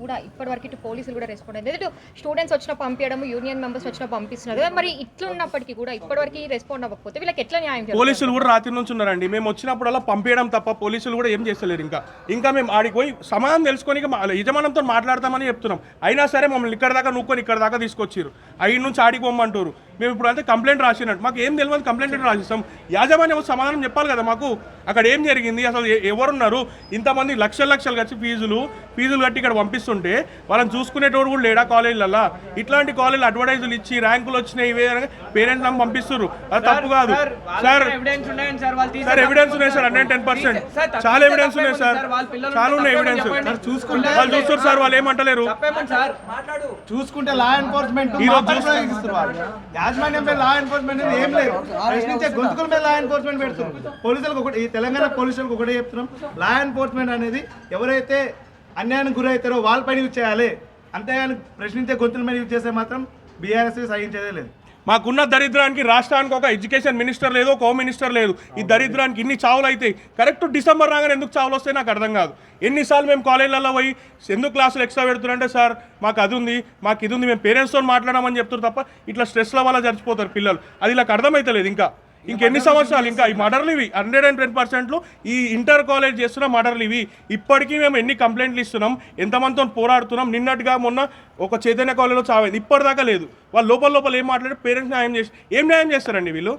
కూడా ఇప్పటివరకు ఇటు పోలీసులు కూడా రెస్పాండ్ అయ్యింది. ఇటు స్టూడెంట్స్ వచ్చిన పంపించడం, యూనియన్ మెంబర్స్ వచ్చిన పంపిస్తున్నారు కదా, మరి ఇట్లున్నప్పటికీ కూడా ఇప్పటివరకు రెస్పాండ్ అవ్వకపోతే వీళ్ళకి ఎట్లా న్యాయం చేస్తారు? పోలీసులు కూడా రాత్రి నుంచి ఉన్నారండి. మేము వచ్చినప్పుడల్లా పంపించడం తప్ప పోలీసులు కూడా ఏం చేస్తలేరు. ఇంకా మేము ఆడికి పోయి సమాధానం తెలుసుకొని యజమానంతో మాట్లాడతామని చెప్తున్నాం. అయినా సరే మమ్మల్ని ఇక్కడ దాకా నూక్కొని ఇక్కడ దాకా తీసుకొచ్చారు. అయిన నుంచి ఆడికి పోమ్మంటారు. మేము ఇప్పుడు అంతే కంప్లైంట్ రాసినట్టు మాకు ఏం తెలియదు. కంప్లైంట్ రాసిస్తాం. యాజమాన్యం సమాధానం చెప్పాలి కదా మాకు. అక్కడ ఏం జరిగింది, అసలు ఎవరున్నారు, ఇంతమంది లక్షలు కట్టి ఫీజులు కట్టి ఇక్కడ పంపిస్తుంటే వాళ్ళని చూసుకునేటోడు కూడా లేడా కాలేజీలలో? ఇట్లాంటి కాలేజీలు అడ్వర్టైజులు ఇచ్చి ర్యాంకులు వచ్చినాయి ఇవే పేరెంట్స్ నమ్మి పంపిస్తారు. అది తప్పు కాదు సార్. సార్ ఎవిడెన్స్ ఉన్నాయి సార్, 110%. చాలా ఎవిడెన్స్ ఉన్నాయి సార్, చాలా ఉన్నాయి ఎవిడెన్స్. వాళ్ళు చూస్తారు సార్, వాళ్ళు ఏమంటలేరు. చూసుకుంటే లా ఎన్ఫోర్స్మెంట్ యాజమాన్యం లా ఎన్ఫోర్స్మెంట్ ఏం లేదు. ప్రశ్నించే గొంతుకుల మీద లా ఎన్ఫోర్స్మెంట్ పెడుతున్నారు. పోలీసులకు ఒకటి, ఈ తెలంగాణ పోలీసులకు ఒకటే చెప్తున్నాం, లా ఎన్ఫోర్స్మెంట్ అనేది ఎవరైతే అన్యాయానికి గురవుతారో వాళ్ళపైన యూజ్ చేయాలి. అంతేగాని ప్రశ్నించే గొంతుల మీద యూజ్ చేస్తే మాత్రం బీఆర్ఎస్ సహించేదే లేదు. మాకున్న దరిద్రానికి రాష్ట్రానికి ఒక ఎడ్యుకేషన్ మినిస్టర్ లేదు, ఒక హోమ్ మినిస్టర్ లేదు. ఈ దరిద్రానికి ఇన్ని చావులు అవుతాయి. కరెక్ట్ డిసెంబర్ రాగానే ఎందుకు చావులు వస్తాయి నాకు అర్థం కాదు. ఎన్నిసార్లు మేము కాలేజీలలో పోయి ఎందుకు క్లాసులు ఎక్స్ట్రా పెడుతున్నారంటే సార్ మాకు అది ఉంది, మాకు ఇది ఉంది, మేము పేరెంట్స్తో మాట్లాడమని చెప్తారు తప్ప ఇట్లా స్ట్రెస్ల వల్ల చచ్చిపోతారు పిల్లలు. అది ఇలా అర్థమవుతలేదు. ఇంకెన్ని సంవత్సరాలు ఈ మర్డర్లు ఇవి 110%. ఈ ఇంటర్ కాలేజ్ చేస్తున్న మర్డర్లు ఇవి. ఇప్పటికీ మేము ఎన్ని కంప్లైంట్లు ఇస్తున్నాం, ఎంతమందితో పోరాడుతున్నాం. నిన్నట్టుగా మొన్న ఒక చైతన్య కాలేజ్లో చావైంది, ఇప్పటిదాకా లేదు. వాళ్ళు లోపల ఏం మాట్లాడి పేరెంట్స్ ఏం న్యాయం చేస్తారండి వీళ్ళు?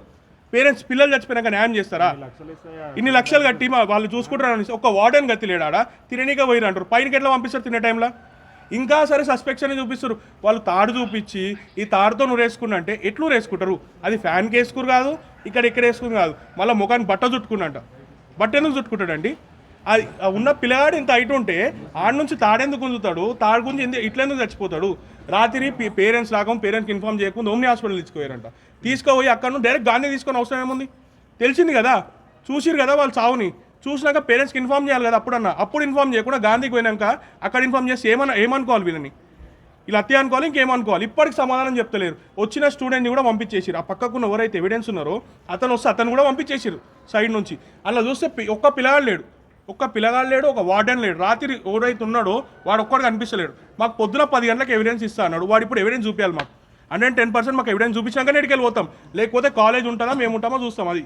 పేరెంట్స్ పిల్లలు చచ్చిపోయినాక న్యాయం చేస్తారా? ఇన్ని లక్షలు కట్టి వాళ్ళు చూసుకుంటారని ఒక వార్డెన్ గతి లేడా? తిననీకే పోయిరు అంటారు. పైనకి ఎట్లా పంపిస్తారు తినే టైంలో? ఇంకా సరే సస్పెక్షన్ చూపిస్తారు. వాళ్ళు తాడు చూపించి ఈ తాడుతో నురేసుకున్నంటే ఎట్లు వేసుకుంటారు? అది ఫ్యాన్కి వేసుకురు కాదు, ఇక్కడ వేసుకుని కాదు, మళ్ళీ ముఖాన్ని బట్ట చుట్టుకున్నట్ట. బట్ట ఎందుకు చుట్టుకుంటాడండి? అది ఉన్న పిల్లగాడు ఇంత హైట్ ఉంటే ఆడ నుంచి తాడెందుకు గుంజుతాడు? తాడు గుంజి ఇట్లెందుకు చచ్చిపోతాడు? రాత్రి పేరెంట్స్ పేరెంట్స్కి ఇన్ఫార్మ్ చేయకుండా ఓమ్ని హాస్పిటల్ తీసుకుపోయారంట. తీసుకుపోయి అక్కడ నుంచి డైరెక్ట్ గాంధీ తీసుకొని అవసరం ఏముంది? తెలిసింది కదా, చూసిరు కదా వాళ్ళు చావుని. చూసినాక పేరెంట్స్కి ఇన్ఫార్మ్ చేయాలి కదా అప్పుడు ఇన్ఫార్మ్ చేయకుండా గాంధీకి పోయినాక అక్కడ ఇన్ఫార్మ్ చేసి ఏమనుకోవాలి వీళ్ళని? ఇలా హత్య అనుకోవాలి, ఇంకేమనుకోవాలి? ఇప్పటికి సమాధానం చెప్తలేరు. వచ్చిన స్టూడెంట్ని కూడా పంపించేసారు. ఆ పక్కకున్న ఎవరైతే ఎవిడెన్స్ ఉన్నారో అతను వస్తే అతను కూడా పంపించేసారు సైడ్ నుంచి. అలా చూస్తే ఒక్క పిల్లగాడు లేడు, ఒక వార్డెన్ లేడు. రాత్రి ఎవరైతే ఉన్నాడో వాడు ఒక్కడు కనిపిస్తలేడు. మాకు పొద్దున 10 గంటలకు ఎవిడెన్స్ ఇస్తా అన్నాడు. వాడు ఇప్పుడు ఎవిడెన్స్ చూపించాలి మాకు. 110% మాకు ఎవిడెన్స్ చూపించాక నేటికి వెళ్ళిపోతాం. లేకపోతే కాలేజ్ ఉంటుందా మేము ఉంటామో చూస్తాం. అది